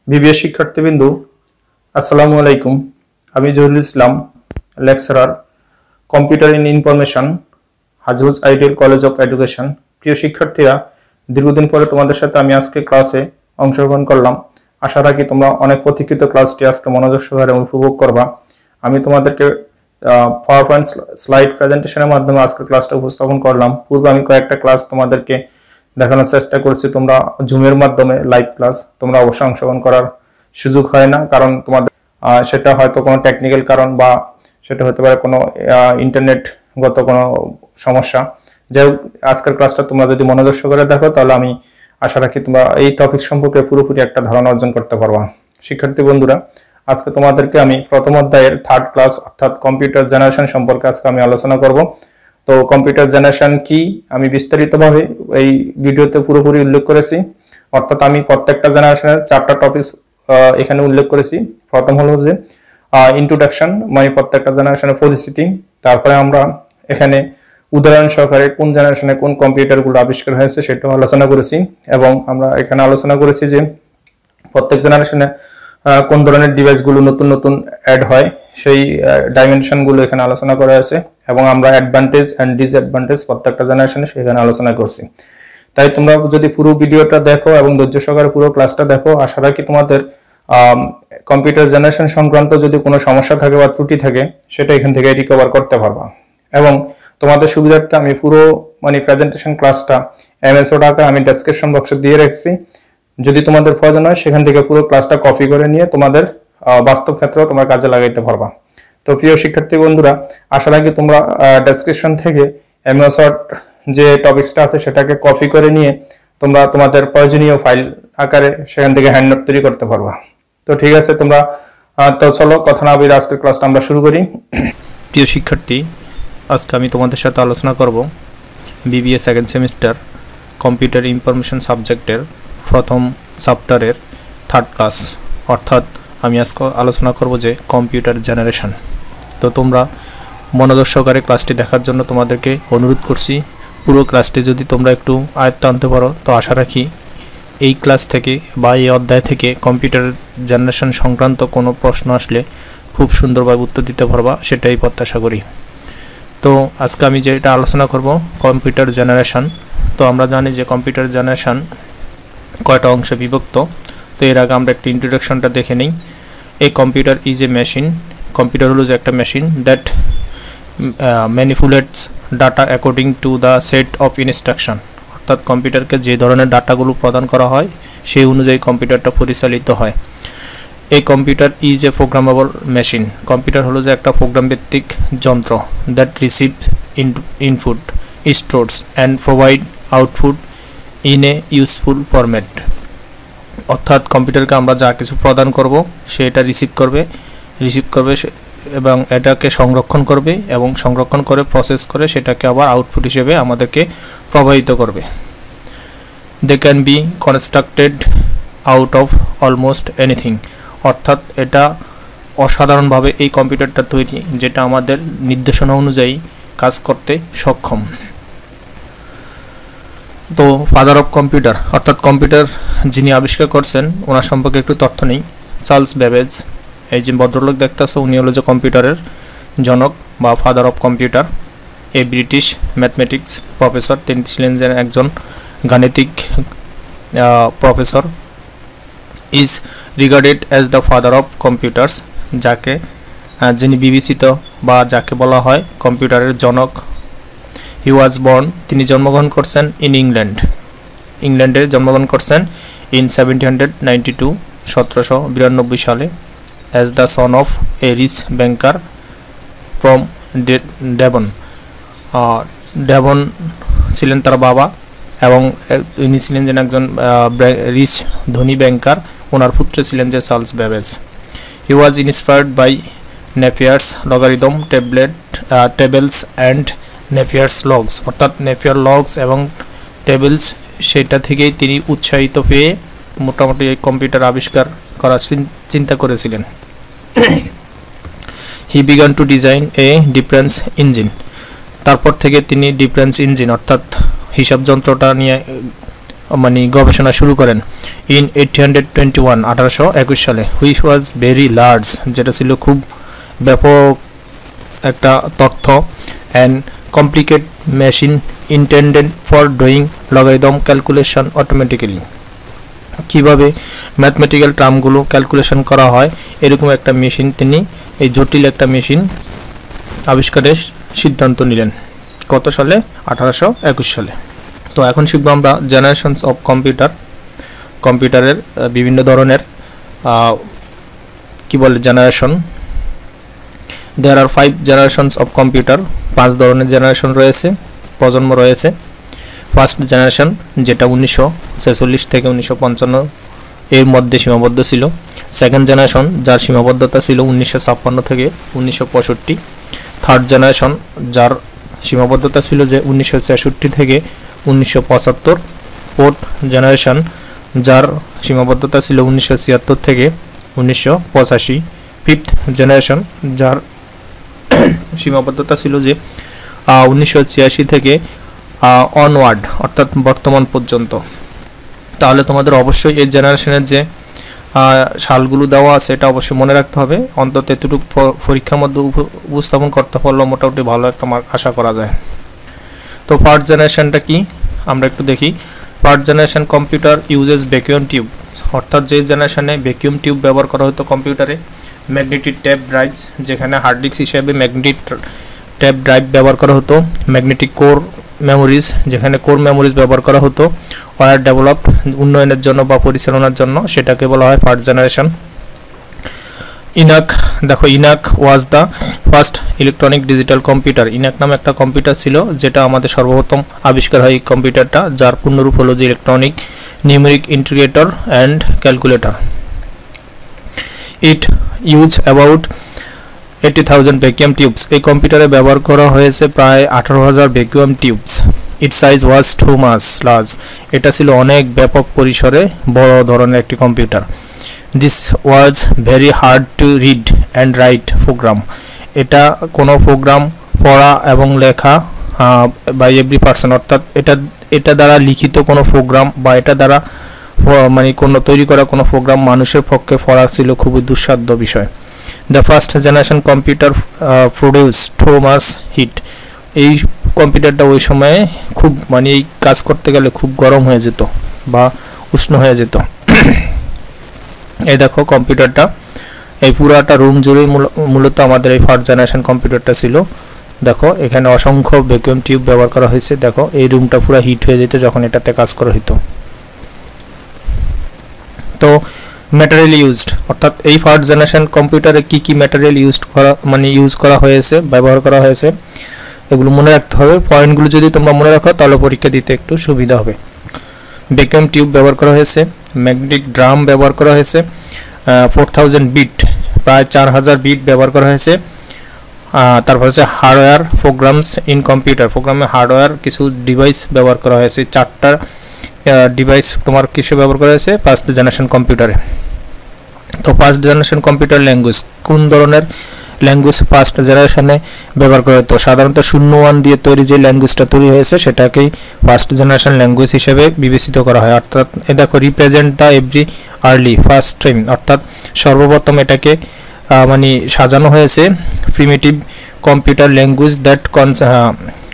BBA শিক্ষার্থীবৃন্দু আসসালামু আলাইকুম। আমি Zahurul Islam, lecturer computer in information, হাজহুজ আইডিয়াল কলেজ অফ এডুকেশন। প্রিয় শিক্ষার্থীরা, দীর্ঘদিন পরে তোমাদের সাথে আমি আজকে ক্লাসে অংশগ্রহণ করলাম। আশা রাখি তোমরা অনেক প্রতীক্ষিত ক্লাসটি আজকে মনোযোগ সহকারে উপভোগ করবা। আমি তোমাদেরকে পাওয়ার পয়েন্ট স্লাইড প্রেজেন্টেশনের মাধ্যমে আজকে ক্লাসটা উপস্থাপন করলাম। পূর্বে আমি কয়েকটা ক্লাস তোমাদেরকে দেখানোর চেষ্টা করছি। তোমরা জুমের মাধ্যমে লাইভ ক্লাস তোমরা অবশ্যই অংশগ্রহণ করার সুযোগ হয় না, কারণ তোমাদের সেটা হয়তো কোনো টেকনিক্যাল কারণ বা সেটা হতে পারে কোনো ইন্টারনেটগত কোনো সমস্যা। যাই হোক, আজকের ক্লাসটা তোমরা যদি মনোযোগ সহকারে দেখো তাহলে আমি আশা রাখি তোমরা এই টপিক সম্পর্কে পুরোপুরি একটা ধারণা অর্জন করতে পারবা। শিক্ষার্থী বন্ধুরা, আজকে তোমাদেরকে আমি প্রথম অধ্যায়ের থার্ড ক্লাস অর্থাৎ কম্পিউটার জেনারেশন সম্পর্কে আজকে আমি আলোচনা করব। তো কম্পিউটার জেনারেশন কি আমি বিস্তারিতভাবে এই ভিডিওতে পুরোপুরি উল্লেখ করেছি, অর্থাৎ আমি প্রত্যেকটা জেনারেশনের 4টা টপিক এখানে উল্লেখ করেছি। প্রথম হলো যে ইন্ট্রোডাকশন, মানে প্রত্যেকটা জেনারেশনের পরিস্থিতি। তারপরে আমরা এখানে উদাহরণ সহকারে কোন জেনারেশনে কোন কম্পিউটারগুলো আবিষ্কার হয়েছে সেটাও আলোচনা করেছি, এবং আমরা এখানে আলোচনা করেছি যে প্রত্যেক জেনারেশনে কোন ধরনের ডিভাইসগুলো নতুন নতুন অ্যাড হয় সেই ডাইমেনশনগুলো এখানে আলোচনা করা আছে, এবং আমরা অ্যাডভান্টেজ অ্যান্ড ডিসঅ্যাডভান্টেজ প্রত্যেকটা জেনারেশনে সেখানে আলোচনা করছি। তাই তোমরা যদি পুরো ভিডিওটা দেখো এবং ধৈর্য সহকারে পুরো ক্লাসটা দেখো, আশা রাখি তোমাদের কম্পিউটার জেনারেশন সংক্রান্ত যদি কোনো সমস্যা থাকে বা ত্রুটি থাকে সেটা এখান থেকে রিকভার করতে পারবা। এবং তোমাদের সুবিধার্থে আমি পুরো প্রেজেন্টেশন ক্লাসটা MS Word আকারে আমি ডেসক্রিপশন বক্সে দিয়ে রাখছি। যদি তোমাদের প্রয়োজন হয় সেখান থেকে পুরো ক্লাসটা কপি করে নিয়ে তোমাদের বাস্তব ক্ষেত্রেও তোমরা কাজে লাগাইতে পারবা। তো প্রিয় শিক্ষার্থী বন্ধুরা, আশা রাখি তোমরা ডেসক্রিপশন থেকে MS Word যে টপিকসটা আছে সেটাকে কপি করে নিয়ে তোমরা তোমাদের প্রয়োজনীয় ফাইল আকারে সেখান থেকে হ্যান্ড নোট তৈরি করতে পারবা। তো ঠিক আছে, তোমরা তো চলো কথা না বলে আজকের ক্লাসটা আমরা শুরু করি। প্রিয় শিক্ষার্থী, আজকে আমি তোমাদের সাথে আলোচনা করব BBA second semester computer information সাবজেক্টের প্রথম চ্যাপ্টারের থার্ড ক্লাস, অর্থাৎ আমি আজকে আলোচনা করব যে কম্পিউটার জেনারেশন। তো তোমরা মনোযোগ সহকারে ক্লাসটি দেখার জন্য তোমাদেরকে অনুরোধ করছি। পুরো ক্লাসটি যদি তোমরা একটু আয়ত্ত আনতে পারো তো আশা রাখি এই ক্লাস থেকে বা এই অধ্যায় থেকে কম্পিউটার জেনারেশন সংক্রান্ত কোনো প্রশ্ন আসলে খুব সুন্দরভাবে উত্তর দিতে পারবা, সেটাই প্রত্যাশা করি। তো আজকে আমি যেটা আলোচনা করব কম্পিউটার জেনারেশন। তো আমরা জানি যে কম্পিউটার জেনারেশন কয়টা অংশে বিভক্ত। তো এর আগে আমরা একটু ইন্ট্রোডাকশনটা দেখে নিই। এই computer is a machine. Computer হলো যে একটা machine that manipulates data according to the set of instruction, অর্থাৎ কম্পিউটারকে যে ধরনের ডাটাগুলো প্রদান করা হয় সেই অনুযায়ী কম্পিউটারটা পরিচালিত হয়। এই computer is A programmable machine. Computer হলো যে একটা প্রোগ্রাম ভিত্তিক যন্ত্র that receives input, stores and provide output in a useful format, অর্থাৎ কম্পিউটারকে আমরা যা কিছু প্রদান করব সেটা রিসিভ করবে এবং এটাকে সংরক্ষণ করবে এবং সংরক্ষণ করে প্রসেস করে সেটাকে আবার আউটপুট হিসেবে আমাদেরকে প্রবাহিত করবে। They can be constructed out of almost anything, অর্থাৎ এটা অসাধারণভাবে এই কম্পিউটারটা তৈরি যেটা আমাদের নির্দেশনা অনুযায়ী কাজ করতে সক্ষম। তো ফাদার অফ কম্পিউটার, অর্থাৎ কম্পিউটার যিনি আবিষ্কার করছেন ওনার সম্পর্কে একটু তথ্য নেই। চার্লস বেবেজ, এই যে ভদ্রলোক দেখতেছে উনি হলো যে কম্পিউটারের জনক বা ফাদার অফ কম্পিউটার। এই ব্রিটিশ ম্যাথমেটিক্স প্রফেসর, তিনি ছিলেন যে একজন গাণিতিক professor. Is regarded as the father of computers, যাকে যিনি বিবেচিত বা যাকে বলা হয় কম্পিউটারের জনক। হি ওয়াজ বর্ন, তিনি জন্মগ্রহণ করছেন ইন ইংল্যান্ডে জন্মগ্রহণ করছেন ইন 1792, 1792 সালে, as the son of a rich banker from Devon. Devon ছিলেন তার বাবা এবং ইনি ছিলেন যে একজন রিচ ধনী ব্যাংকার। ওনার পুত্র ছিলেন যে Charles Babbage. He was inspired by Napier's logarithm tables and Napier's logs, অর্থাৎ নেপিয়ার লগস এবং টেবলস, সেটা থেকেই তিনি উৎসাহিত পেয়ে মোটামুটি এই কম্পিউটার আবিষ্কার করার চিন্তা করেছিলেন। He began to design a difference engine, তারপর থেকে তিনি ডিফারেন্স ইঞ্জিন অর্থাৎ হিসাব যন্ত্রটা নিয়ে মানে গবেষণা শুরু করেন ইন 1821 সালে, হুইচ ওয়াজ ভেরি লার্জ, যেটা ছিল খুব ব্যাপক একটা তথ্য, and complicate machine intended for doing logarithm calculation automatically. কীভাবে ম্যাথমেটিক্যাল টার্মগুলো ক্যালকুলেশন করা হয় এরকম একটা মেশিন, তিনি এই জটিল একটা মেশিন আবিষ্কারের সিদ্ধান্ত নিলেন। কত সালে? 1821 সালে। তো এখন শিখবো আমরা জেনারেশনস অফ কম্পিউটার। কম্পিউটারের বিভিন্ন ধরনের কি বলে generation. There are 5 generations of computer, 5 ধরনের জেনারেশন রয়েছে, প্রজন্ম রয়েছে। ফার্স্ট জেনারেশন যেটা 1946 থেকে 1955 এর মধ্যে সীমাবদ্ধ ছিল। সেকেন্ড জেনারেশন যার সীমাবদ্ধতা ছিল 1956 থেকে 1965। থার্ড জেনারেশন যার সীমাবদ্ধতা ছিল যে 1966 থেকে 1975। ফোর্থ জেনারেশন যার সীমাবদ্ধতা ছিল 1976 থেকে 1985। ফিফথ জেনারেশন যার সীমাবদ্ধতা ছিল যে 1986 থেকে অনওয়ার্ড, অর্থাৎ বর্তমান পর্যন্ত। তাহলে তোমাদের অবশ্যই এই জেনারেশনের যে সালগুলো দেওয়া আছে এটা অবশ্যই মনে রাখতে হবে, অন্তত এতটুকু পরীক্ষার মধ্যে উপস্থাপন করতে পারলেও মোটামুটি ভালো একটা মার্ক আশা করা যায়। তো ফার্স্ট জেনারেশনটা কি আমরা একটু দেখি। First generation computer uses vacuum tube, অর্থাৎ যে জেনারেশনে ভ্যাকুয়াম টিউব ব্যবহার করা হতো কম্পিউটারে। ম্যাগনেটিক ট্যাপ ড্রাইভস, যেখানে হার্ড ডিস্ক হিসেবে ম্যাগনেটিক ট্যাপ ড্রাইভ ব্যবহার করা হতো। ম্যাগনেটিক কোর মেমোরিজ, যেখানে কোর মেমোরিজ ব্যবহার করা হতো ওয়ার ডেভেলপ উন্নয়নের জন্য বা পরিচালনার জন্য, সেটাকে বলা হয় ফার্স্ট জেনারেশন। ইনাক, দেখো ENIAC was the first electronic digital computer. ENIAC নামে একটা কম্পিউটার ছিল যেটা আমাদের সর্বপ্রথম আবিষ্কার হয় এই কম্পিউটারটা, যার পূর্ণরূপ হলো যে electronic numeric integrator and calculator. It use about 80,000 vacuum tubes. এই কম্পিউটারে ব্যবহার করা হয়েছে প্রায় 18,000 vacuum tubes. It size was too much large, এটা ছিল অনেক ব্যাপক পরিসরে বড় ধরনের একটি কম্পিউটার। This was very hard to read and write program, এটা কোনো প্রোগ্রাম পড়া এবং লেখা বাই এভরি পার্সন, অর্থাৎ এটা দ্বারা লিখিত কোনো প্রোগ্রাম বা এটা দ্বারা মানে কোনো তৈরি করা কোনো প্রোগ্রাম মানুষের পক্ষে পড়া ছিল খুবই দুঃসাধ্য বিষয়। The first generation computer produce too much heat. এই কম্পিউটারটা ওই সময়ে খুব মানে এই কাজ করতে গেলে খুব গরম হয়ে যেত বা উষ্ণ হয়ে যেত। এই দেখো কম্পিউটারটা, এই পুরাটা রুম জুড়েই মূলত আমাদের এই ফার্স্ট জেনারেশন কম্পিউটারটা ছিল। দেখো এখানে অসংখ্য ভ্যাকুয়াম টিউব ব্যবহার করা হয়েছে। দেখো এই রুমটা পুরো হিট হয়ে যেত যখন এটাতে কাজ করা হতো। তো ম্যাটেরিয়াল ইউজড, অর্থাৎ এই ফার্স্ট জেনারেশন কম্পিউটারে কি কি ম্যাটেরিয়াল ইউজ করা হয়েছে, ব্যবহার করা হয়েছে, এগুলো মনে রাখতে হবে। পয়েন্টগুলো যদি তোমরা মনে রাখো তাহলে পরীক্ষা দিতে একটু সুবিধা হবে। ভ্যাকুয়াম টিউব ব্যবহার করা হয়েছে, ম্যাগনেটিক ড্রাম ব্যবহার করা হয়েছে, 4000 বিট প্রায় 4000 বিট ব্যবহার করা হয়েছে। তারপর হচ্ছে হার্ডওয়্যার প্রোগ্রামস ইন কম্পিউটার, প্রোগ্রামে হার্ডওয়্যার কিছু ডিভাইস ব্যবহার করা হয়েছে। 4টা ডিভাইস তোমার কিছু ব্যবহার করা হয়েছে ফার্স্ট জেনারেশন কম্পিউটারে। তো ফার্স্ট জেনারেশন কম্পিউটার ল্যাঙ্গুয়েজ, কোন ধরনের ল্যাঙ্গুয়েজ ফার্স্ট জেনারেশনে ব্যবহার করা হতো? সাধারণত 0-1 দিয়ে তৈরি যে ল্যাঙ্গুয়েজটা তৈরি হয়েছে সেটাকেই ফার্স্ট জেনারেশন ল্যাঙ্গুয়েজ হিসেবে বিবেচিত করা হয়। অর্থাৎ এ দেখো represent the every early first time, অর্থাৎ সর্বপ্রথম এটাকে মানে সাজানো হয়েছে primitive computer language that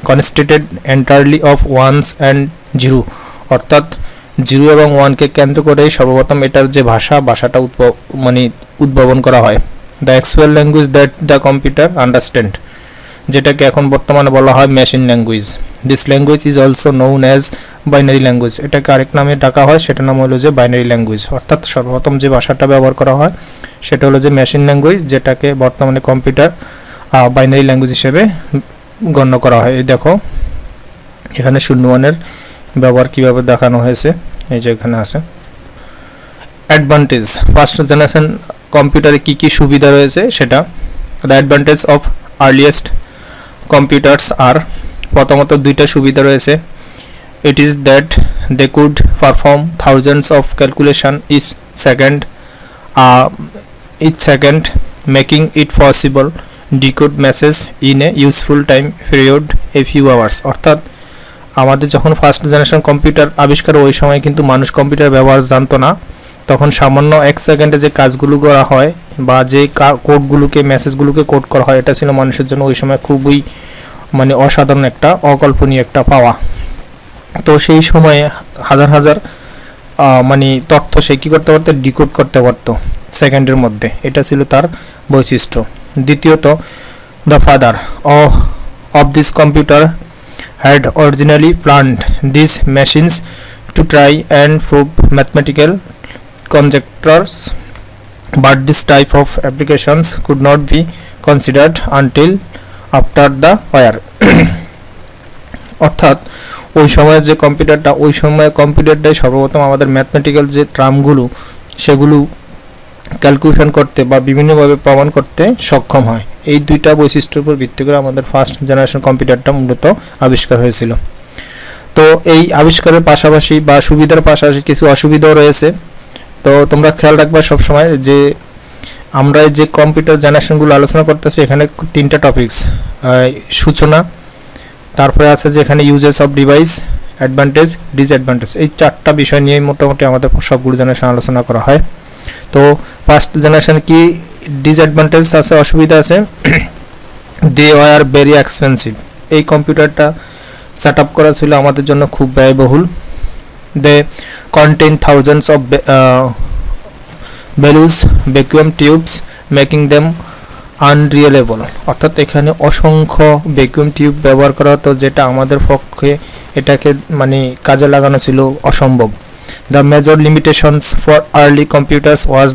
consisted entirely of ones and zero, অর্থাৎ 0 এবং 1কে কেন্দ্র করেই সর্বপ্রথম এটার যে ভাষাটা উদ্ভাবন করা হয়। The actual language that the computer understand, যেটাকে এখন বর্তমানে বলা হয় machine language. This language is also known as binary language, এটাকে আরেক নামে ডাকা হয়, সেটার নাম হলো যে বাইনারি ল্যাঙ্গুয়েজ। অর্থাৎ সর্বপ্রথম যে ভাষাটা ব্যবহার করা হয় সেটা হলো যে মেশিন ল্যাঙ্গুয়েজ, যেটাকে বর্তমানে কম্পিউটার বাইনারি ল্যাঙ্গুয়েজ হিসেবে গণ্য করা হয়। এই দেখো এখানে 0-1-এর ব্যবহার কীভাবে দেখানো হয়েছে, এই যে এখানে আছে। অ্যাডভান্টেজ, ফার্স্ট জেনারেশন কম্পিউটারে কী কী সুবিধা রয়েছে সেটা। The advantage of earliest computers are, প্রথমত 2টা সুবিধা রয়েছে। It is that they could perform thousands of calculation each second making it possible decode message in a useful time period a few hours, অর্থাৎ আমাদের যখন ফার্স্ট জেনারেশন কম্পিউটার আবিষ্কার ওই সময় কিন্তু মানুষ কম্পিউটার ব্যবহার জানতো না। তখন সামান্য 1 সেকেন্ডে যে কাজগুলো করা হয় বা যে কোডগুলোকে মেসেজগুলোকে কোড করা হয়, এটা ছিল মানুষের জন্য ওই সময় খুবই মানে অসাধারণ একটা অকল্পনীয় একটা পাওয়া। তো সেই সময়ে হাজার হাজার মানে তথ্য সে কী করতে পারতো, ডিকোড করতে পারতো সেকেন্ডের মধ্যে। এটা ছিল তার বৈশিষ্ট্য। দ্বিতীয়ত, the father of this computer had originally planned these machines to try and prove mathematical conjectures, but this type of applications could not be considered until after the war. অর্থাৎ ওই সময়ের যে কম্পিউটারটা, ওই সময় কম্পিউটারটাই সর্বপ্রথম আমাদের ম্যাথমেটিক্যাল যে টার্মগুলো সেগুলো ক্যালকুলেশন করতে বা বিভিন্নভাবে প্রমাণ করতে সক্ষম হয়। এই দুইটা বৈশিষ্ট্যের উপর ভিত্তি করে আমাদের ফার্স্ট জেনারেশন কম্পিউটারটা মূলত আবিষ্কার হয়েছিল। তো এই আবিষ্কারের পাশাপাশি বা সুবিধার পাশাপাশি কিছু অসুবিধাও রয়েছে। তো তোমরা খেয়াল রাখবা সবসময় যে আমরা যে কম্পিউটার জেনারেশনগুলো আলোচনা করতেছি এখানে 3টা টপিকস, সূচনা, তারপরে আছে যে এখানে uses of device, advantage, disadvantage. এই 4টা বিষয় নিয়ে মোটামুটি আমাদের সবগুলো জেনারেশন আলোচনা করা হয়। তো ফার্স্ট জেনারেশন কি ডিসঅ্যাডভান্টেজ আছে, অসুবিধা আছে? They were very expensive. এই কম্পিউটারটা সেট আপ করা ছিল আমাদের জন্য খুব ব্যয়বহুল। They contain thousands of values vacuum tubes making them unreliable. অর্থাৎ এখানে অসংখ্য ভ্যাকুয়াম টিউব ব্যবহার করা হতো, যেটা আমাদের পক্ষে এটাকে মানে কাজে লাগানো ছিল অসম্ভব। The major limitations for early computers was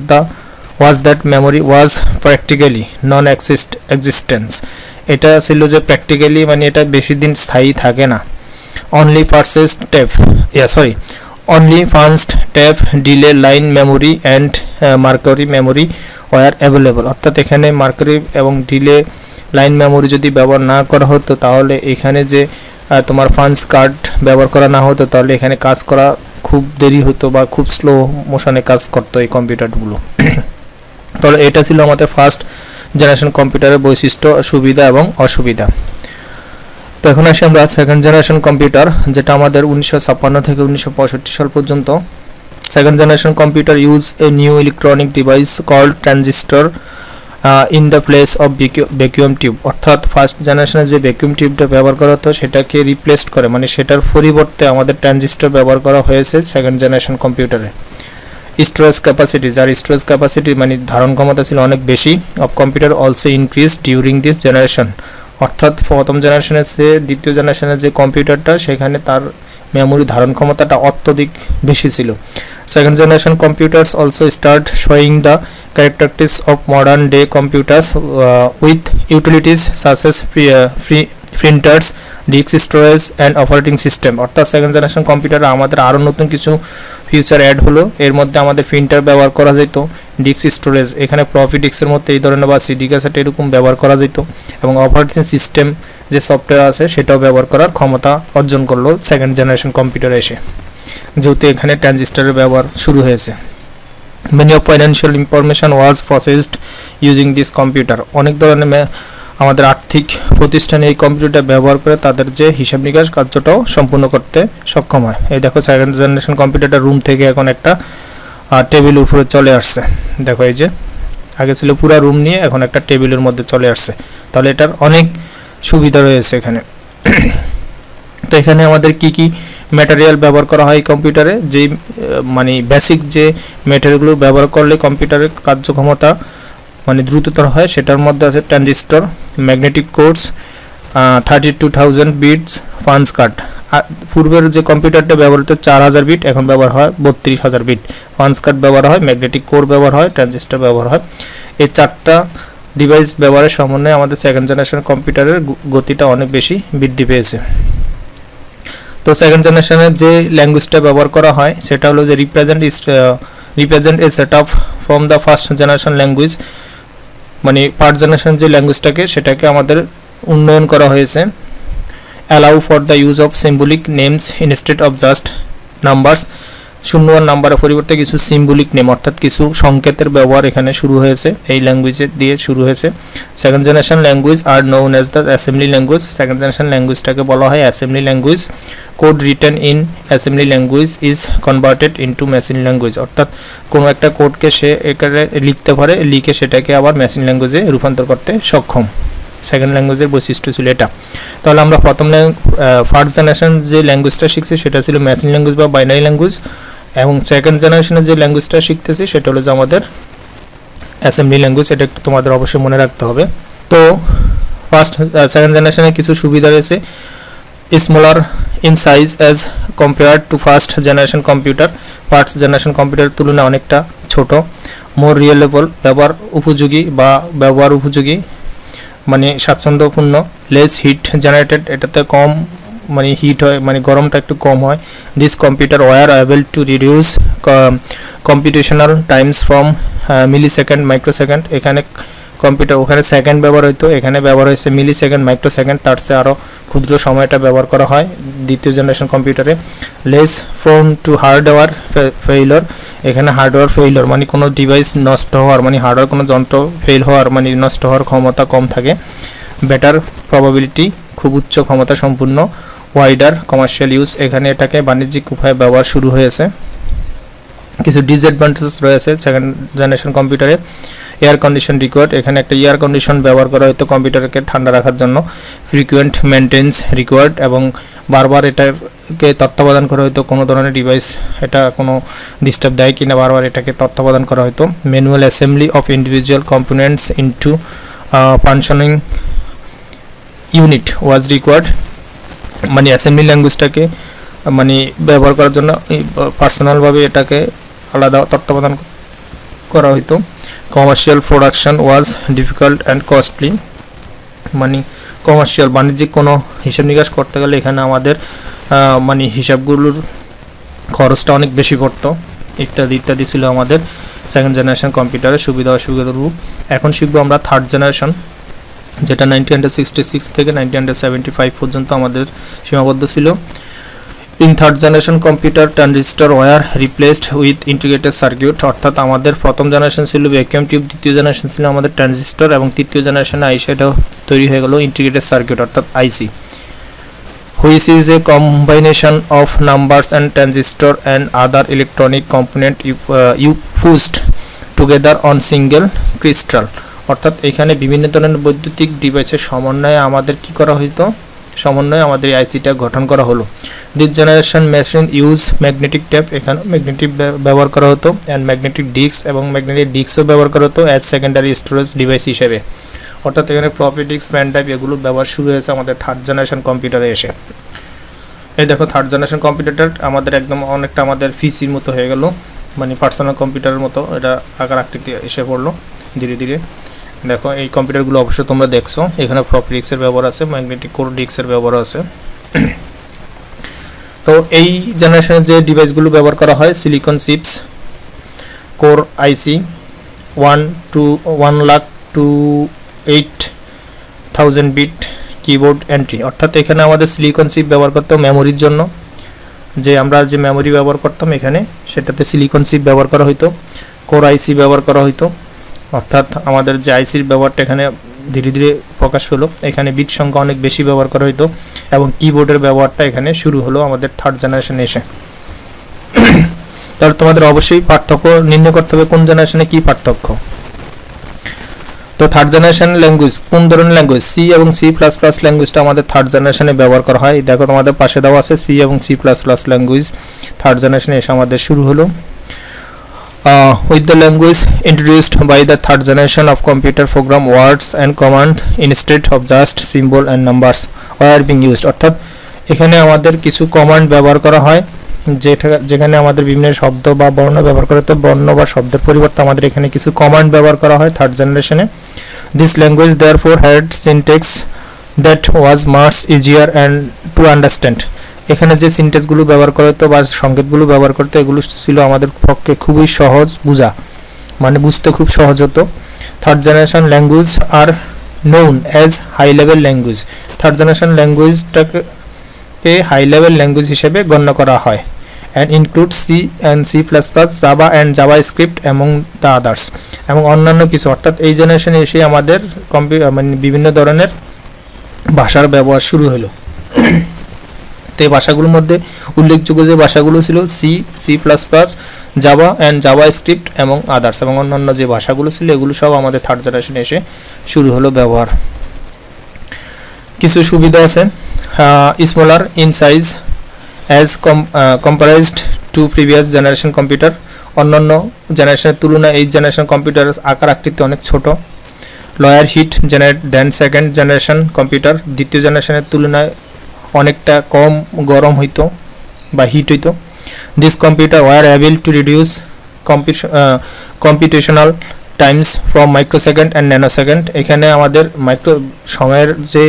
that memory was practically non-existence. এটা ছিল যে প্র্যাকটিক্যালি মানে এটা বেশি দিন স্থায়ী থাকে না। Only fast tape delay line memory and Mercury memory were available. অর্থাৎ এখানে মার্কারি এবং ডিলে লাইন মেমোরি যদি ব্যবহার না করা হতো তাহলে এখানে যে তোমার ফান্স কার্ড ব্যবহার করা না হতো তাহলে এখানে কাজ করা খুব দেরি হতো বা খুব স্লো মোশনে কাজ করতো এই কম্পিউটারগুলো। তাহলে এটা ছিল আমাদের ফার্স্ট জেনারেশন কম্পিউটারের বৈশিষ্ট্য, সুবিধা এবং অসুবিধা। তো এখন আসি আমরা সেকেন্ড জেনারেশন কম্পিউটার, যেটা আমাদের 1956 থেকে 1965 সাল পর্যন্ত। Second generation computer use a new electronic device called transistor in the place of vacuum tube. অর্থাৎ ফার্স্ট জেনারেশনে যে ভ্যাকুয়াম টিউবটা ব্যবহার করা হতো সেটাকে রিপ্লেস করে, মানে সেটার পরিবর্তে আমাদের ট্রানজিস্টর ব্যবহার করা হয়েছে সেকেন্ড জেনারেশন কম্পিউটারে। স্টোরেজ ক্যাপাসিটি, যার স্টোরেজ ক্যাপাসিটি মানে ধারণ ক্ষমতা ছিল অনেক বেশি। Of computer also increase during this generation. অর্থাৎ প্রথম জেনারেশনের চেয়ে দ্বিতীয় জেনারেশনের যে কম্পিউটারটা সেখানে তার মেমোরি ধারণ ক্ষমতাটা অত্যধিক বেশি ছিল। Second generation computers also start showing the characteristics of modern day computers with utilities such as printers, disk storage and operating system. অর্থাৎ সেকেন্ড জেনারেশন কম্পিউটারে আমাদের আরও নতুন কিছু ফিচার অ্যাড হলো। এর মধ্যে আমাদের প্রিন্টার ব্যবহার করা যেত, ডিস্ক স্টোরেজ এখানে ফ্লপি ডিস্কের মধ্যে এই ধরনের বা সিডি ক্যাসেট এরকম ব্যবহার করা যেত, এবং অপারেটিং সিস্টেম যে সফটওয়্যার আছে সেটাও ব্যবহার করার ক্ষমতা অর্জন করলো সেকেন্ড জেনারেশন কম্পিউটারে এসে, যেহেতু এখানে ট্রানজিস্টরের ব্যবহার শুরু হয়েছে। Many of financial information was processed using this computer. অনেক ধরনের আমাদের আর্থিক প্রতিষ্ঠানে এই কম্পিউটার ব্যবহার করে তাদের যে হিসাব নিকাশ কার্যটাও সম্পূর্ণ করতে সক্ষম হয়। এই দেখো সেকেন্ড জেনারেশন কম্পিউটারটা রুম থেকে এখন একটা টেবিল উপরে চলে আসছে। দেখো এই যে আগে ছিল পুরো রুম নিয়ে, এখন একটা টেবিলের মধ্যে চলে আসছে। তাহলে এটার অনেক সুবিধা রয়েছে এখানে। তো এখানে আমাদের কি কি ম্যাটেরিয়াল ব্যবহার করা হয় কম্পিউটারে, যেই মানে বেসিক যে ম্যাটেরিয়ালগুলো ব্যবহার করলে কম্পিউটারের কার্যক্ষমতা মানে দ্রুততর হয়, সেটার মধ্যে আছে transistor, magnetic cores, 32,000 bits punch card. পূর্বের যে কম্পিউটারটা ব্যবহৃত 4000 বিট, এখন ব্যবহার হয় 32,000 বিট। ফান্স কার্ড ব্যবহার হয়, ম্যাগনেটিক কোর ব্যবহার হয়, ট্রানজিস্টর ব্যবহার হয়। এই 4টা ডিভাইস ব্যবহারের সমন্বয়ে আমাদের সেকেন্ড জেনারেশন কম্পিউটারের গতিটা অনেক বেশি বৃদ্ধি পেয়েছে। তো সেকেন্ড জেনারেশনের যে ল্যাঙ্গুয়েজটা ব্যবহার করা হয় সেটা হলো যে represent a set up from the first generation language, মানে ফার্স্ট জেনারেশন যে ল্যাঙ্গুয়েজটাকে সেটাকে আমাদের উন্নয়ন করা হয়েছে। Allow for the use of symbolic names instead of just numbers, শূন্য আর নাম্বারের পরিবর্তে কিছু সিম্বলিক নেম অর্থাৎ কিছু সংকেতের ব্যবহার এখানে শুরু হয়েছে, এই ল্যাঙ্গুয়েজে দিয়ে শুরু হয়েছে। Second generation language are known as the assembly language. Second generation ল্যাঙ্গুয়েজটাকে বলা হয় assembly language. Code written in assembly language is converted into machine language, অর্থাৎ কোনো একটা কোডকে সে এখানে লিখতে পারে, লিখে সেটাকে আবার মেশিন ল্যাঙ্গুয়েজে রূপান্তর করতে সক্ষম। সেকেন্ড ল্যাঙ্গুয়েজের বৈশিষ্ট্য ছিল এটা। তাহলে আমরা ফার্স্ট জেনারেশন যে ল্যাঙ্গুয়েজটা শিখছি সেটা ছিল মেশিন ল্যাঙ্গুয়েজ বা বাইনারি ল্যাঙ্গুয়েজ, এবং সেকেন্ড জেনারেশনের যে ল্যাঙ্গুয়েজটা শিখতেছি সেটা হলো যে আমাদের অ্যাসেম্বলি ল্যাঙ্গুয়েজ। এটা একটু তোমাদের অবশ্যই মনে রাখতে হবে। তো সেকেন্ড জেনারেশনের কিছু সুবিধা রয়েছে। Smaller in size as compared two first generation computer. First generation কম্পিউটারের তুলনায় অনেকটা ছোট। মোর রিয়েলেবল, ব্যবহার উপযোগী মানে স্বাচ্ছন্দ্যপূর্ণ। লেস হিট জেনারেটেড, এটাতে কম মানে হিট হয়, মানে গরমটা একটু কম হয়। This computer were able to reduce computational times from millisecond microsecond. এখানে কম্পিউটার ওখানে সেকেন্ড ব্যবহার হইতো, এখানে ব্যবহার হয়েছে মিলিসেকেন্ড মাইক্রোসেকেন্ড, তার চেয়ে আরও ক্ষুদ্র সময়টা ব্যবহার করা হয় দ্বিতীয় জেনারেশন কম্পিউটারে। লেস ফ্রোন টু হার্ডওয়্যার ফেইলর, এখানে হার্ডওয়্যার ফেইলর মানে কোনো ডিভাইস নষ্ট হওয়ার, মানে হার্ডওয়্যার কোনো যন্ত্র ফেল হওয়ার মানে নষ্ট হওয়ার ক্ষমতা কম থাকে। বেটার প্রবাবিলিটি, খুব উচ্চ ক্ষমতা সম্পূর্ণ। ওয়াইডার কমার্শিয়াল ইউজ, এখানে এটাকে বাণিজ্যিক উপায়ে ব্যবহার শুরু হয়েছে। কিছু ডিসঅ্যাডভান্টেজেস রয়েছে সেকেন্ড জেনারেশন কম্পিউটারে। এয়ার কন্ডিশন রিকোয়ার্ড, এখানে একটা এয়ার কন্ডিশন ব্যবহার করা হতো কম্পিউটারকে ঠান্ডা রাখার জন্য। ফ্রিকুয়েন্ট মেনটেন্স রিকোয়ার্ড, এবং বারবার এটাকে তত্ত্বাবধান করা হতো কোনো ধরনের ডিভাইস এটা কোনো ডিস্টার্ব দেয় কিনা বারবার এটাকে তত্ত্বাবধান করা হতো। Manual assembly of individual components into functioning unit was required, মানে অ্যাসেম্বলি ল্যাঙ্গুয়েজটাকে মানে ব্যবহার করার জন্য পার্সোনালভাবে এটাকে আলাদা তত্ত্বাবধান করা হতো। Commercial production was difficult and costly, মানে কমার্শিয়াল বাণিজ্যিক কোনো হিসাব নিকাশ করতে গেলে এখানে আমাদের মানে হিসাবগুলোর খরচটা অনেক বেশি পড়তো, ইত্যাদি ইত্যাদি ছিল আমাদের সেকেন্ড জেনারেশন কম্পিউটারের সুবিধা অসুবিধার রূপ। এখন শিখবো আমরা থার্ড জেনারেশন, যেটা 1966 থেকে 1975 পর্যন্ত আমাদের সীমাবদ্ধ ছিল। In third generation computer transistor were replaced with integrated circuit, অর্থাৎ আমাদের প্রথম জেনারেশন ছিল ভ্যাকুয়াম টিউব, দ্বিতীয় জেনারেশন ছিল আমাদের ট্রানজিস্টর, এবং তৃতীয় জেনারেশনে আইসি এটা তৈরি হয়ে গেল ইন্টিগ্রেটেড সার্কিট অর্থাৎ IC, which is a combination of numbers and transistor and other electronic component fused together on single crystal, অর্থাৎ এখানে বিভিন্ন ধরনের বৈদ্যুতিক ডিভাইসের সমন্বয়ে আমাদের কি করা হতো, আমাদের আইসিটা গঠন করা হলো। This generation machine use magnetic tape, এখানে ম্যাগনেটিক ব্যবহার করা হতো, অ্যান্ড ম্যাগনেটিক ডিস্ক, এবং ম্যাগনেটিক ডিস্কও ব্যবহার করা হতো অ্যাজ সেকেন্ডারি স্টোরেজ ডিভাইস হিসেবে, অর্থাৎ এখানে ফ্লপি ডিস্ক, পেন ড্রাইভ এগুলো ব্যবহার শুরু হয়েছে আমাদের থার্ড জেনারেশন কম্পিউটারে এসে। এই দেখো থার্ড জেনারেশন কম্পিউটার আমাদের একদম অনেকটা আমাদের পিসির মতো হয়ে গেল, মানে পার্সোনাল কম্পিউটারের মতো এটা আকার আকৃতি এসে পড়লো ধীরে ধীরে। দেখো এই কম্পিউটারগুলো অবশ্যই তোমরা দেখছো, এখানে ফ্লপি ডিস্কের ব্যবহার আছে, ম্যাগনেটিক কোর ডিস্কের ব্যবহার আছে। তো এই জেনারেশনের যে ডিভাইসগুলো ব্যবহার করা হয়, সিলিকন চিপস, কোর আইসি 1,28,000 বিট কিবোর্ড এন্ট্রি, অর্থাৎ এখানে আমাদের সিলিকন চিপ ব্যবহার করতাম মেমোরির জন্য, যে আমরা যে মেমোরি ব্যবহার করতাম এখানে সেটাতে সিলিকন চিপ ব্যবহার করা হতো। কোর আইসি ব্যবহার করা হতো, অর্থাৎ আমাদের যে আইসির ব্যবহারটা এখানে ধীরে ধীরে প্রকাশ পেলো, এখানে বিট সংখ্যা অনেক বেশি ব্যবহার করা হতো, এবং কিবোর্ডের ব্যবহারটা এখানে শুরু হলো আমাদের থার্ড জেনারেশনে এসে। তাহলে তোমাদের অবশ্যই পার্থক্য নির্ণয় করতে হবে কোন জেনারেশনে কি পার্থক্য। তো থার্ড জেনারেশন ল্যাঙ্গুয়েজ কোন ধরনের ল্যাঙ্গুয়েজ, সি এবং সি প্লাস প্লাস ল্যাঙ্গুয়েজটা আমাদের থার্ড জেনারেশনে ব্যবহার করা হয়। দেখো তোমাদের পাশে দেওয়া আছে সি এবং C plus plus language third জেনারেশনে এসে আমাদের শুরু হলো। With the language introduced by the third generation of computer program, words and commands instead of just symbol and numbers are being used, অর্থাৎ এখানে আমাদের কিছু কমান্ড ব্যবহার করা হয়, যেখানে আমাদের বিভিন্ন শব্দ বা বর্ণ ব্যবহার করা হতো, বর্ণ বা শব্দের পরিবর্তে আমাদের এখানে কিছু কমান্ড ব্যবহার করা হয় থার্ড জেনারেশনে। This language therefore had syntax that was much easier and to understand, এখানে যে সিনট্যাক্সগুলো ব্যবহার করা হতো বা সংকেতগুলো ব্যবহার করতে এগুলো ছিল আমাদের পক্ষে খুবই সহজ বোঝা, মানে বুঝতে খুব সহজ হতো। Third generation language are known as high level language, third generation ল্যাঙ্গুয়েজটাকে হাই লেভেল ল্যাঙ্গুয়েজ হিসেবে গণ্য করা হয়। and include C and C++, Java and JavaScript among the others এবং অন্যান্য কিছু। অর্থাৎ এই জেনারেশনে এসে আমাদের মানে বিভিন্ন ধরনের ভাষার ব্যবহার শুরু হলো। তো এই ভাষাগুলোর মধ্যে উল্লেখযোগ্য যে ভাষাগুলো ছিল C, C plus plus, Java and JavaScript এবং আদার্স এবং অন্যান্য যে ভাষাগুলো ছিল এগুলো সব আমাদের থার্ড জেনারেশনে এসে শুরু হলো ব্যবহার। কিছু সুবিধা আছে, smaller in size as compared to previous generation computer. অন্যান্য জেনারেশনের তুলনায় এই জেনারেশন কম্পিউটারের আকার আকৃতি অনেক ছোট। Lower heat generate than second generation computer. দ্বিতীয় জেনারেশনের তুলনায় অনেকটা কম গরম হইতো বা হিট হইতো। This computer were able to reduce computational times from microsecond and nanosecond. এখানে আমাদের সময়ের যে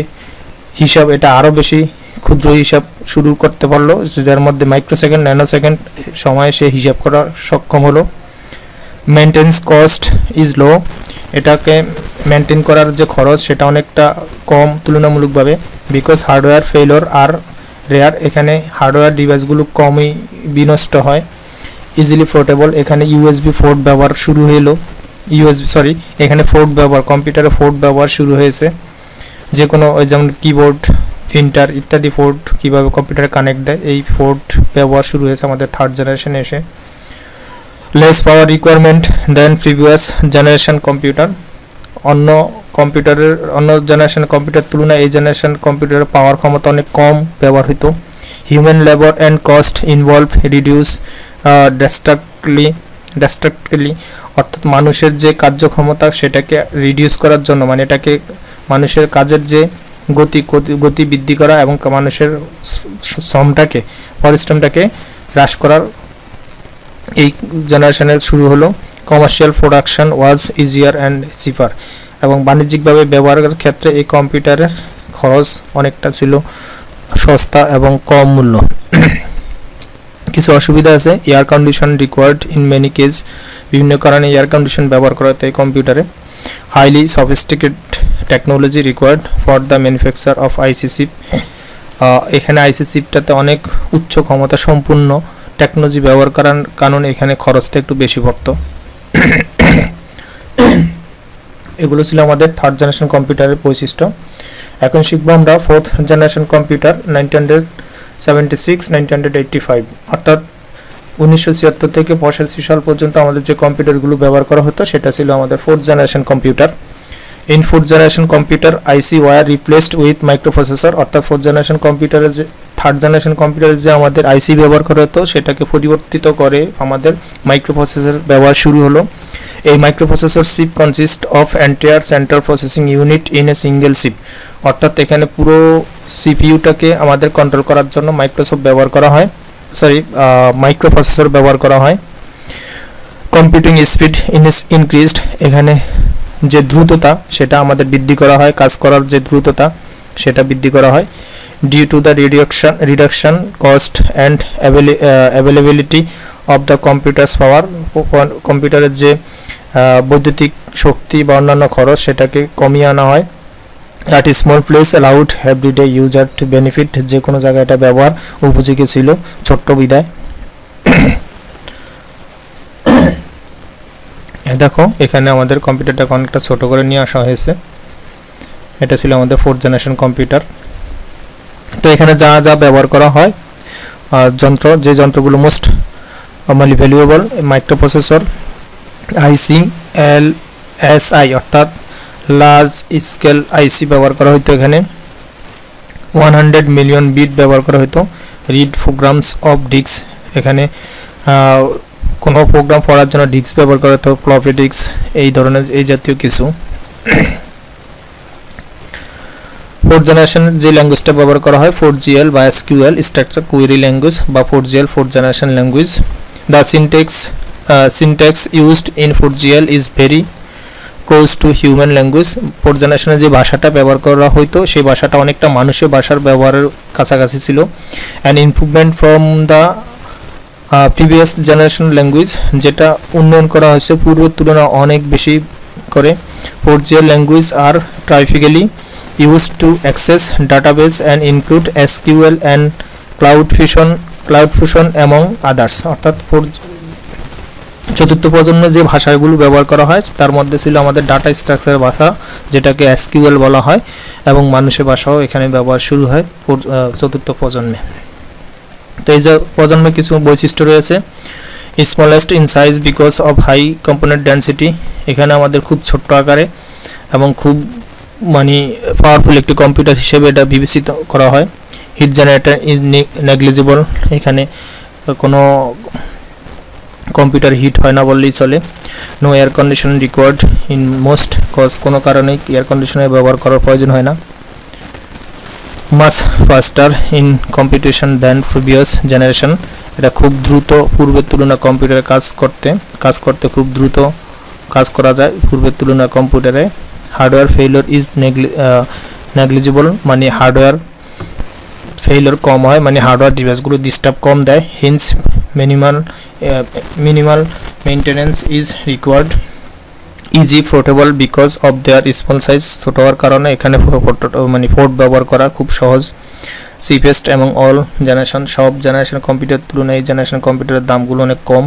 হিসাব এটা আরও বেশি ক্ষুদ্র হিসাব শুরু করতে পারলো, যার মধ্যে মাইক্রোসেকেন্ড ন্যানোসেকেন্ড সময়ে সে হিসাব করা সক্ষম হলো। মেনটেন্স কস্ট ইজ লো, এটাকে মেনটেন করার যে খরচ সেটা অনেকটা কম তুলনামূলকভাবে। Because hardware failure are rare, এখানে হার্ডওয়্যার ডিভাইসগুলো কমই বিনষ্ট হয়। ইজিলি পোর্টেবল, এখানে ইউএসবি পোর্ট ব্যবহার শুরু হলো, এখানে পোর্ট ব্যবহার, কম্পিউটারে পোর্ট ব্যবহার শুরু হয়েছে। যে কোনো যেমন কিবোর্ড, প্রিন্টার ইত্যাদি পোর্ট কীভাবে কম্পিউটারে কানেক্ট দেয় এই পোর্ট ব্যবহার শুরু হয়েছে আমাদের থার্ড জেনারেশনে এসে। লেস পাওয়ার রিকোয়ারমেন্ট দেন প্রিভিয়াস জেনারেশন কম্পিউটার। অন্য জেনারেশন কম্পিউটার তুলনায় এই জেনারেশন কম্পিউটারের পাওয়ার ক্ষমতা অনেক কম ব্যবহার হতো। Human labour and cost involve reduce drastically, অর্থাৎ মানুষের যে কার্যক্ষমতা সেটাকে রিডিউস করার জন্য, মানে এটাকে মানুষের কাজের যে গতি বৃদ্ধি করা এবং মানুষের পরিশ্রমটাকে হ্রাস করার এই জেনারেশনের শুরু হলো। Commercial production was easier and cheaper, এবং বাণিজ্যিকভাবে ব্যবহারের ক্ষেত্রে এই কম্পিউটারের খরচ অনেকটা ছিল সস্তা এবং কম মূল্য। কিছু অসুবিধা আছে, air condition required in many case, বিভিন্ন কারণে এয়ার কন্ডিশন ব্যবহার করা হতো এই কম্পিউটারে। Highly sophisticated technology required for the manufacture of IC chip, এখানে আইসি চিপটাতে অনেক উচ্চ ক্ষমতা সম্পূর্ণ টেকনোলজি ব্যবহার করার কারণে এখানে খরচটা একটু বেশি পড়তো। এগুলো ছিল আমাদের থার্ড জেনারেশন কম্পিউটারের বৈশিষ্ট্য। এখন শিখবো আমরা ফোর্থ জেনারেশন কম্পিউটার 1976-1985, অর্থাৎ 1976 থেকে 85 সাল পর্যন্ত আমাদের যে কম্পিউটারগুলো ব্যবহার করা হতো সেটা ছিল আমাদের fourth generation computer. In fourth generation computer IC were replaced with microprocessor, অর্থাৎ ফোর্থ জেনারেশন কম্পিউটারের যে থার্ড জেনারেশন কম্পিউটারে যে আমাদের আইসি ব্যবহার করা হতো সেটাকে পরিবর্তিত করে আমাদের মাইক্রোপ্রসেসর ব্যবহার শুরু হলো। এই microprocessor chip consist of entire central processing unit in a single chip, অর্থাৎ এখানে পুরো সিপিইউটাকে আমাদের কন্ট্রোল করার জন্য মাইক্রোপ্রসেসর ব্যবহার করা হয়। কম্পিউটিং স্পিড ইনক্রিজড, এখানে যে দ্রুততা সেটা আমাদের বৃদ্ধি করা হয়, কাজ করার যে দ্রুততা সেটা বৃদ্ধি করা হয়। Due to the reduction cost and availability of the computers power, কম্পিউটারের যে বৈদ্যুতিক শক্তি বা অন্যান্য খরচ সেটাকে কমিয়ে আনা হয়। At small place allowed everyday user to benefit, যে কোনো জায়গায় এটা ব্যবহার উপযোগী ছিল ছোট্ট বিদায়। দেখো এখানে আমাদের কম্পিউটারটাকে অনেকটা ছোট করে নিয়ে আসা হয়েছে। এটা ছিল আমাদের ফোর্থ জেনারেশন কম্পিউটার। তো এখানে যা যা ব্যবহার করা হয় যে যন্ত্রগুলো মোস্ট ভ্যালুয়েবল, মাইক্রোপ্রসেসর, আইসি, এলএসআই অর্থাৎ লার্জ স্কেল আইসি ব্যবহার করা হতো। এখানে 100 মিলিয়ন বিট ব্যবহার করা হতো। রিড প্রোগ্রামস অফ ডিস্ক, এখানে কোনো প্রোগ্রাম পড়ার জন্য ডিস্ক ব্যবহার করা হতো, ফ্লপি ডিস্ক এই ধরনের এই জাতীয় কিছু। ফোর্থ জেনারেশনের যে ল্যাঙ্গুয়েজটা ব্যবহার করা হয় 4GL বা SQL স্ট্রাকচার কোয়েরি ল্যাঙ্গুয়েজ বা 4GL fourth generation language. The syntax used in 4GL is very close to human language, fourth জেনারেশনের যে ভাষাটা ব্যবহার করা হতো সেই ভাষাটা অনেকটা মানুষের ভাষার ব্যবহারের কাছাকাছি ছিল। And improvement from the previous generation language, যেটা উন্নয়ন করা হয়েছে পূর্বের তুলনায় অনেক বেশি করে। 4GL language are typically used to access database and include SQL and cloud fusion ক্লাউডফুশন এবং আদার্স, অর্থাৎ চতুর্থ প্রজন্মের যে ভাষাগুলো ব্যবহার করা হয় তার মধ্যে ছিল আমাদের ডাটা স্ট্রাকচার ভাষা, যেটাকে এসকিউএল বলা হয়, এবং মানুষের ভাষাও এখানে ব্যবহার শুরু হয় চতুর্থ প্রজন্মে। তো এই যে প্রজন্মের কিছু বৈশিষ্ট্য রয়েছে, smallest in size because of high component density, এখানে আমাদের খুব ছোট্ট আকারে এবং খুব পাওয়ারফুল একটি কম্পিউটার হিসেবে এটা বিবেচিত করা হয়। হিট জেনারেটর ইজ নেগলিজিবল, এখানে কোনো কম্পিউটার হিট হয় না বললেই চলে। No air condition required in most, কোনো কারণেই এয়ার কন্ডিশনের ব্যবহার করার প্রয়োজন হয় না। Much faster in computation than previous generation, এটা খুব দ্রুত পূর্বের তুলনায় কম্পিউটারে কাজ করতে খুব দ্রুত কাজ করা যায় পূর্বের তুলনায় কম্পিউটারে। Hardware failure is negligible, hardware failure কম হয়, হার্ডওয়্যার ডিভাইসগুলো ডিস্টার্ব কম দেয়। Hence minimal maintenance is required. Easy portable because of their small size, ছোট হওয়ার কারণে এখানে পোর্ট ব্যবহার করা খুব সহজ। চিপেস্ট এবং অল জেনারেশন, সব জেনারেশন কম্পিউটার তুলনায় এই জেনারেশন কম্পিউটারের দামগুলো অনেক কম।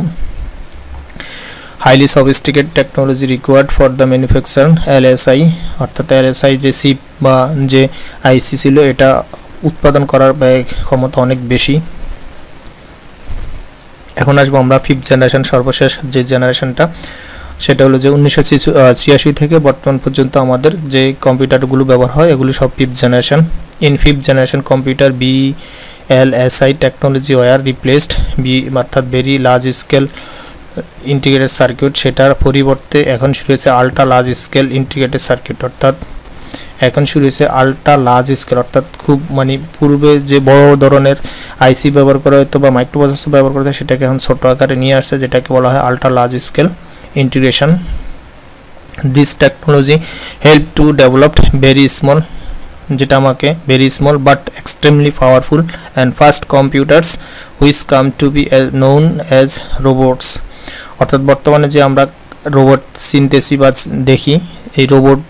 Highly sophisticated technology required for the manufacture. LSI, অর্থাৎ এলএসআই যে চিপ বা যে আইসি ছিল এটা উৎপাদন করার ব্যয় ক্ষমতা অনেক বেশি। এখন আসবো আমরা ফিফথ জেনারেশন, সর্বশেষ যে জেনারেশনটা, সেটা হলো যে 1986 থেকে বর্তমান পর্যন্ত আমাদের যে কম্পিউটারগুলো ব্যবহার হয় এগুলো সব fifth generation. In fifth generation computer VLSI technology were replaced অর্থাৎ very large scale integrated circuit, সেটার পরিবর্তে এখন শুরু হয়েছে ultra large scale integrated circuit, অর্থাৎ এখন শুরু হয়েছে আল্ট্রা লার্জ স্কেল, অর্থাৎ খুব পূর্বে যে বড় ধরনের আইসি ব্যবহার করা হতো বা মাইক্রোপ্রসেসর ব্যবহার করা হতো সেটাকে এখন ছোট আকারে নিয়ে আসছে, যেটাকে বলা হয় ultra large scale integration. This technology help to develop very small, যেটা আমাকে very small but extremely powerful and fast computers which come to be known as robots, অর্থাৎ বর্তমানে যে আমরা রোবট চিনতেছি বা দেখি, এই রোবট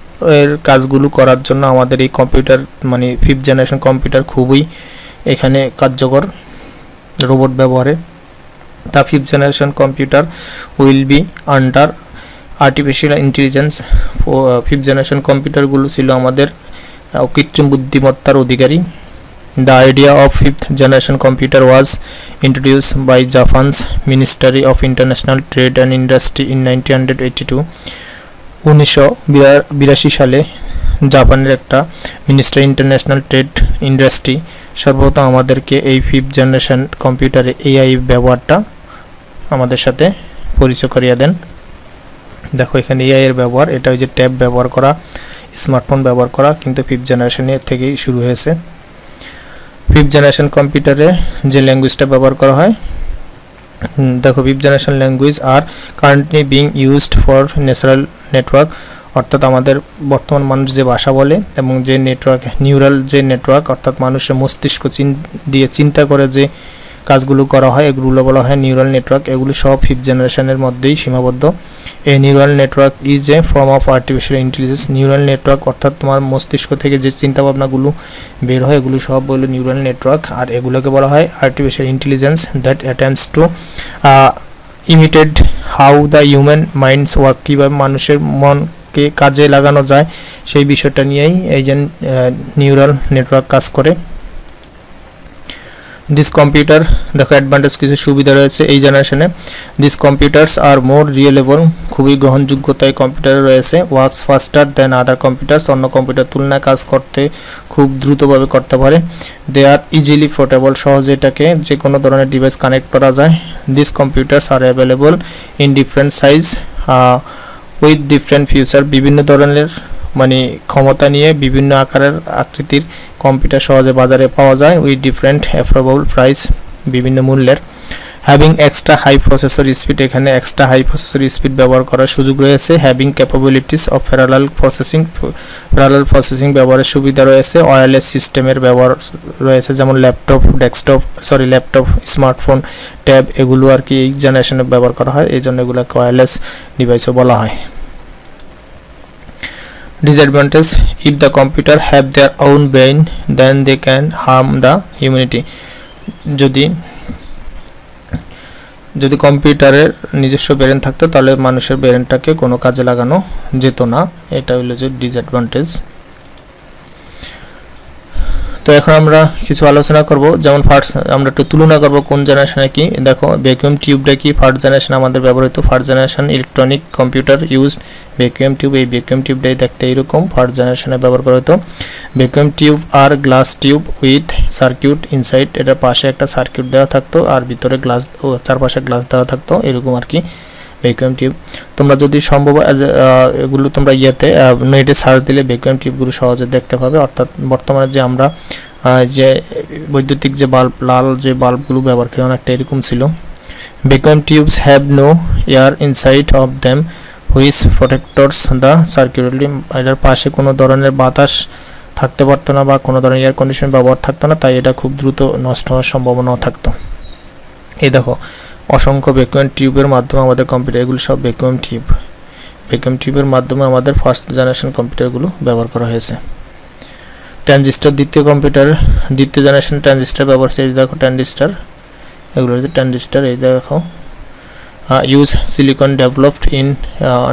এর কাজগুলো করার জন্য আমাদের এই কম্পিউটার ফিফথ জেনারেশন কম্পিউটার খুবই এখানে কার্যকর রোবট ব্যবহারে। The fifth generation computer will be under artificial intelligence. Fifth generation কম্পিউটারগুলো ছিল আমাদের কৃত্রিম বুদ্ধিমত্তার অধিকারী। The idea of fifth generation computer was introduced by Japan's Ministry of International Trade and Industry in 1982. 1982 সালে জাপানের একটা মিনিস্ট্রি ইন্টারন্যাশনাল ট্রেড ইন্ডাস্ট্রি সর্বপ্রথম আমাদেরকে এই ফিফথ জেনারেশন কম্পিউটারে এআই ব্যবহারটা আমাদের সাথে পরিচয় করিয়ে দেন। দেখো এখানে এআই এর ব্যবহার, এটা ওই যে ট্যাব ব্যবহার করা, স্মার্টফোন ব্যবহার করা, কিন্তু ফিফথ জেনারেশনের থেকেই শুরু হয়েছে। ফিফথ জেনারেশন কম্পিউটারে যে ল্যাঙ্গুয়েজটা ব্যবহার করা হয়, দেখো fifth generation language are currently being used for natural network, অর্থাৎ আমাদের বর্তমান মানুষ যে ভাষা বলে এবং যে নেটওয়ার্ক নিউরাল যে নেটওয়ার্ক, অর্থাৎ মানুষের মস্তিষ্ক দিয়ে চিন্তা করে যে কাজগুলো করা হয় এগুলো বলা হয় নিউরাল নেটওয়ার্ক। এগুলো সব ফিফথ জেনারেশনের মধ্যেই সীমাবদ্ধ। এই neural network is a form of artificial intelligence. Neural network অর্থাৎ তোমার মস্তিষ্ক থেকে যে চিন্তাভাবনাগুলো বের হয় এগুলো সব বলে নিউরাল নেটওয়ার্ক, আর এগুলোকে বলা হয় artificial intelligence that attempts to imitate how the human minds work, কীভাবে মানুষের মনকে কাজে লাগানো যায় সেই বিষয়টা নিয়েই এই যে নিউরাল নেটওয়ার্ক কাজ করে। দিস কম্পিউটার, দেখো অ্যাডভান্টেজ কিছু সুবিধা রয়েছে এই জেনারেশনে। দিস কম্পিউটার্স আর মোর রিয়েলেবল, খুবই গ্রহণযোগ্যতায় কম্পিউটারে রয়েছে। ওয়ার্কস ফাস্টার দেন আদার কম্পিউটার্স, অন্য কম্পিউটার তুলনায় কাজ করতে খুব দ্রুতভাবে করতে পারে। দে আর ইজিলি পোর্টেবল, সহজে এটাকে যে কোনো ধরনের ডিভাইস কানেক্ট করা যায়। This computers R available in different size with different feature, বিভিন্ন ধরনের ক্ষমতা নিয়ে বিভিন্ন আকারের আকৃতির কম্পিউটার সহজে বাজারে পাওয়া যায় উইথ ডিফারেন্ট অ্যাফোর্ডেবল প্রাইস, বিভিন্ন মূল্যের। Having extra high processor speed, এখানে এক্সট্রা হাই প্রসেসর স্পিড ব্যবহার করার সুযোগ রয়েছে। Having capabilities of parallel processing ব্যবহারের সুবিধা রয়েছে। ওয়্যারলেস সিস্টেমের ব্যবহার রয়েছে, যেমন ল্যাপটপ, স্মার্টফোন, ট্যাব, এগুলো আর কি এই জেনারেশনে ব্যবহার করা হয়, এই জন্য এগুলোকে ওয়্যারলেস ডিভাইসও বলা হয়। Disadvantage: if the computer have their own brain then they can harm the humanity. যদি যদি কম্পিউটারের নিজস্ব ব্রেন থাকতো তাহলে মানুষের ব্রেনটাকে কোনো কাজে লাগানো যেত না, এটা হলো যে ডিসঅ্যাডভান্টেজ। তো এখন আমরা কিছু আলোচনা করব, যেমন ফার্স্ট আমরা একটু তুলনা করব কোন জেনারেশনে কি। দেখো ভ্যাকুয়াম টিউবটা কি ফার্স্ট জেনারেশন আমাদের ব্যবহৃত, first generation electronic computer used vacuum tube. এই ভ্যাকুয়াম টিউবটাই দেখতে এরকম ফার্স্ট জেনারেশনে ব্যবহার করা হতো। Vacuum tube are glass tube with circuit inside, এটা পাশে একটা সার্কিট দেওয়া থাকতো আর ভিতরে গ্লাস, চারপাশে গ্লাস দেওয়া থাকতো, এরকম আর কি ভ্যাকুয়াম টিউব। তোমরা যদি সম্ভব এগুলো তোমরা নেটে সার্চ দিলে ভ্যাকুয়াম টিউবগুলো সহজে দেখতে পাবে। অর্থাৎ বর্তমানে যে আমরা যে বৈদ্যুতিক যে বাল্ব, লাল যে বাল্বগুলো ব্যবহার করি অনেকটা এরকম ছিল। Vacuum tubes have no air inside of them which protectors the circuitry, এটার পাশে কোনো ধরনের বাতাস থাকতে পারতো না বা কোনো ধরনের এয়ার কন্ডিশন ব্যবহার থাকতো না, তাই এটা খুব দ্রুত নষ্ট হওয়ার সম্ভাবনাও থাকতো। এই দেখো অসংখ্য ভ্যাকুয়াম টিউবের মাধ্যমে আমাদের কম্পিউটার, এগুলো সব ভ্যাকুয়াম টিউব, ভ্যাকুয়াম টিউবের মাধ্যমে আমাদের ফার্স্ট জেনারেশন কম্পিউটারগুলো ব্যবহার করা হয়েছে। ট্রানজিস্টর দ্বিতীয় জেনারেশন ট্রানজিস্টর ব্যবহার হচ্ছে, এই দেখো ট্রানজিস্টর, এগুলো হচ্ছে ট্রানজিস্টর। এই দেখো use silicon developed in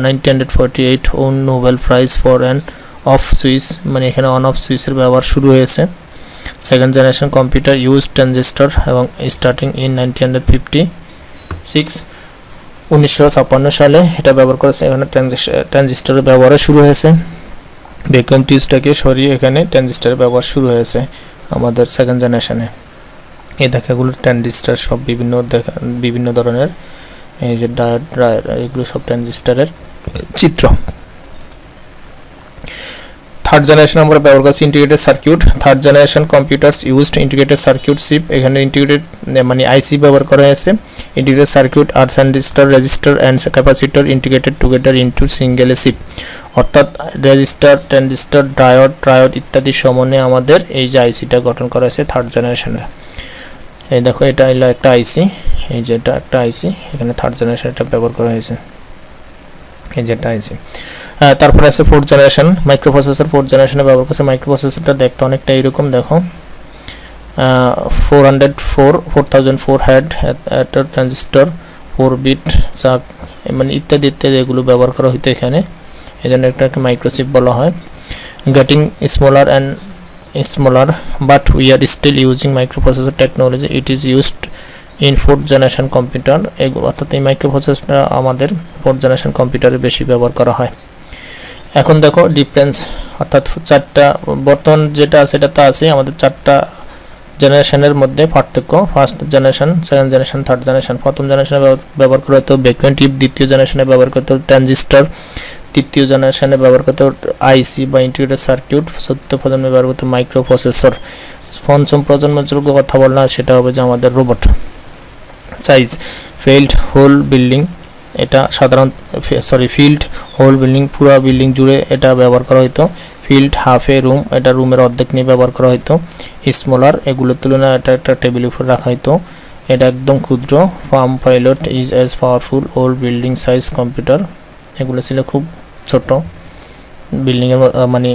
1948 won Nobel prize for an off switch, মানে এখানে অন অফ সুইচের ব্যবহার শুরু হয়েছে। Second generation computer use transistor এবং স্টার্টিং ইন 1956 সালে এটা ব্যবহার করেছে, এখানে ট্রানজিস্টরের ব্যবহার শুরু হয়েছে। ভ্যাকুয়াম টিউবটাকে সরিয়ে এখানে ট্রানজিস্টরের ব্যবহার শুরু হয়েছে আমাদের সেকেন্ড জেনারেশনে। এই দেখাগুলো ট্রানজিস্টর সব বিভিন্ন ধরনের, এই যে ডায়োড এগুলো সব ট্রানজিস্টরের চিত্র। থার্ড জেনারেশন আমরা ব্যবহার করছি integrated circuit. Third generation computers used integrated circuit chip, এখানে ইন্টিগ্রেটেড মানে আইসি ব্যবহার করা হয়েছে। Integrated circuit are transistor, resistor and capacitor integrated together into single chip, অর্থাৎ রেজিস্টার, ট্রানজিস্টর, ট্রায়োড ইত্যাদি সমন্বয়ে আমাদের এই যে আইসিটা গঠন করা হয়েছে থার্ড জেনারেশনে। এই দেখো এটা হলো একটা আইসি, এই যে এটা একটা আইসি, এখানে থার্ড জেনারেশন এটা ব্যবহার করা হয়েছে, এই যে একটা আইসি। তারপরে আছে ফোর্থ জেনারেশন মাইক্রোপ্রসেসর, ফোর্থ জেনারেশনে ব্যবহার করছে। মাইক্রোপ্রসেসরটা দেখতে অনেকটা এরকম, দেখো 4004 হেড একটা ট্রানজিস্টর, 4 বিট চাক, মানে ইত্যাদি ইত্যাদি এগুলো ব্যবহার করা হতো এখানে, এই জন্য একটা মাইক্রোচিপ বলা হয়। Getting smaller and smaller, but we are still using microprocessor technology. It is used in 4th generation computer, অর্থাৎ এই মাইক্রোপ্রসেসরটা আমাদের 4th generation কম্পিউটারে বেশি ব্যবহার করা হয়। এখন দেখো ডিফারেন্স, অর্থাৎ চারটা বর্তমান যেটা আছে এটা তো আছে, আমাদের চারটা জেনারেশনের মধ্যে পার্থক্য। First generation, second generation, third generation. প্রথম জেনারেশনে ব্যবহার করা হতো ভ্যাকুয়াম টিউব, দ্বিতীয় জেনারেশনে ব্যবহার করতে হতো ট্রানজিস্টর, তৃতীয় জেনারেশনে ব্যবহার করতে আইসি বা ইন্টিগ্রেটেড সার্কিট, চতুর্থ প্রজন্মে ব্যবহার করতে মাইক্রোপ্রসেসর। পঞ্চম প্রজন্মের যোগ্য কথা বললাম সেটা হবে যে আমাদের robot. Size filled whole building, এটা সাধারণ ফিল্ড হোল বিল্ডিং, পুরো বিল্ডিং জুড়ে এটা ব্যবহার করা হতো। ফিল্ড হাফে রুম, এটা রুমের অর্ধেক নিয়ে ব্যবহার করা হতো। স্মলার, এগুলোর তুলনায় এটা একটা টেবিলের উপর রাখা হতো। এটা একদম ক্ষুদ্র। Farm pilot is as powerful ওল বিল্ডিং সাইজ কম্পিউটার, এগুলো ছিল খুব ছোট বিল্ডিংয়ের মানে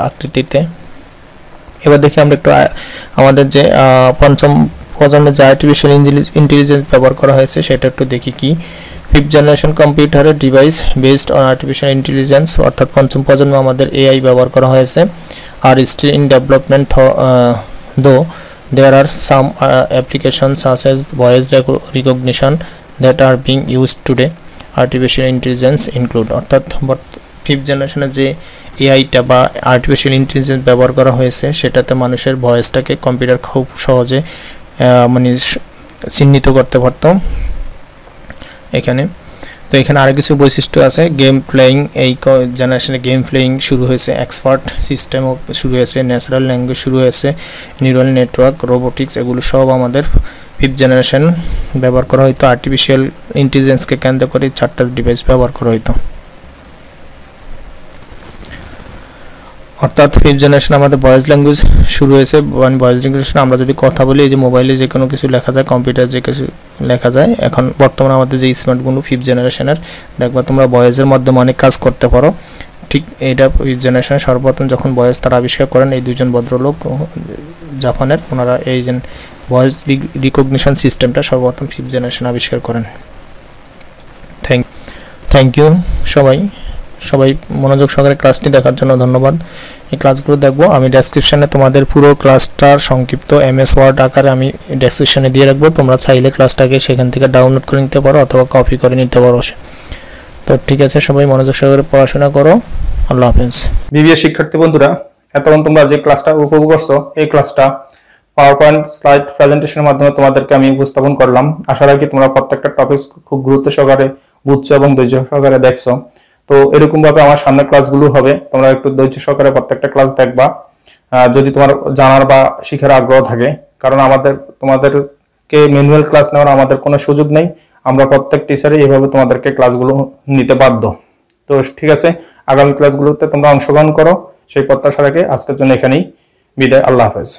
আকৃতিতে। এবার দেখি আমরা একটু আমাদের যে পঞ্চম প্রজন্মের যে আর্টিফিশিয়াল ইন্টেলিজেন্স ব্যবহার করা হয়েছে সেটা একটু দেখি কি। ফিফথ জেনারেশন কম্পিউটারের device based on artificial intelligence, অর্থাৎ পঞ্চম প্রজন্মে আমাদের এআই ব্যবহার করা হয়েছে। আর স্টিল ইন ডেভেলপমেন্ট দো there are some applications such as voice recognition that are being used today. Artificial intelligence include, অর্থাৎ ফিফথ জেনারেশনে যে এআইটা বা আর্টিফিশিয়াল ইন্টেলিজেন্স ব্যবহার করা হয়েছে সেটাতে মানুষের ভয়েসটাকে কম্পিউটার খুব সহজে মানে চিহ্নিত করতে পারত এখানে। তো এখানে আরো কিছু বৈশিষ্ট্য আছে। গেম প্লেয়িং, এই জেনারেশনে গেম প্লেয়িং শুরু হয়েছে। এক্সপার্ট সিস্টেমও শুরু হয়েছে। ন্যাচারাল ল্যাঙ্গুয়েজ শুরু হয়েছে। নিউরাল নেটওয়ার্ক, রোবোটিক্স, এগুলো সব আমাদের ফিফথ জেনারেশন ব্যবহার করা হতো। আর্টিফিশিয়াল ইন্টেলিজেন্সকে কেন্দ্র করে চারটা ডিভাইস ব্যবহার করা হতো। অর্থাৎ ফিফথ জেনারেশন আমাদের ভয়েস ল্যাঙ্গুয়েজ শুরু হয়েছে। ভয়েস ল্যাঙ্গুয়েজ আমরা যদি কথা বলি, এই যে মোবাইলে যে কোনো কিছু লেখা যায়, কম্পিউটার যে কিছু লেখা যায়, এখন বর্তমানে আমাদের যে স্মার্টফোন ফিফথ জেনারেশনের, দেখবা তোমরা ভয়েসের মাধ্যমে অনেক কাজ করতে পারো। ঠিক এটা জেনারেশনে সর্বপ্রথম যখন ভয়েস তারা আবিষ্কার করেন এই দুজন ভদ্রলোক জাপানের, ওনারা এই যে ভয়েস রিকগনিশন সিস্টেমটা সর্বপ্রথম 5th জেনারেশন আবিষ্কার করেন। থ্যাংক ইউ সবাই মনোযোগ সহকারে ক্লাসটি দেখার জন্য ধন্যবাদ। এই ক্লাসগুলো দেখবো আমি ডেসক্রিপশনে তোমাদের পুরো ক্লাসটার সংক্ষিপ্ত MS ওয়ার্ড আকারে আমি ডেসক্রিপশনে দিয়ে রাখবো, তোমরা চাইলে ক্লাসটাকে সেখান থেকে ডাউনলোড করে নিতে পারো অথবা কপি করে নিতে পারো। তো ঠিক আছে, সবাই মনোযোগ সহকারে পড়াশোনা করো। আল্লাহ হাফেজ। বিবিএ শিক্ষার্থী বন্ধুরা, এতক্ষণ তোমরা যে ক্লাসটা উপভোগ করছো এই ক্লাসটা পাওয়ার পয়েন্ট স্লাইড প্রেজেন্টেশনের মাধ্যমে তোমাদেরকে আমি উপস্থাপন করলাম। আশা রাখি তোমরা প্রত্যেকটা টপিক খুব গুরুত্ব সহকারে বুঝছো এবং ধৈর্য সহকারে দেখছো। তো এরকম ভাবে আমার সামনে ক্লাসগুলো হবে, তোমরা একটু ধৈর্য সহকারে প্রত্যেকটা ক্লাস দেখবা যদি তোমার জানার বা শিখার আগ্রহ থাকে, কারণ তোমাদেরকে ম্যানুয়াল ক্লাস নেওয়ার আমাদের কোনো সুযোগ নেই। আমরা প্রত্যেক টিচারই এইভাবে তোমাদেরকে ক্লাসগুলো নিতে বাধ্য। তো ঠিক আছে, আগামী ক্লাসগুলোতে তোমরা অংশগ্রহণ করো সেই প্রত্যাশা রেখে আজকের জন্য এখানেই বিদায়। আল্লাহ হাফেজ।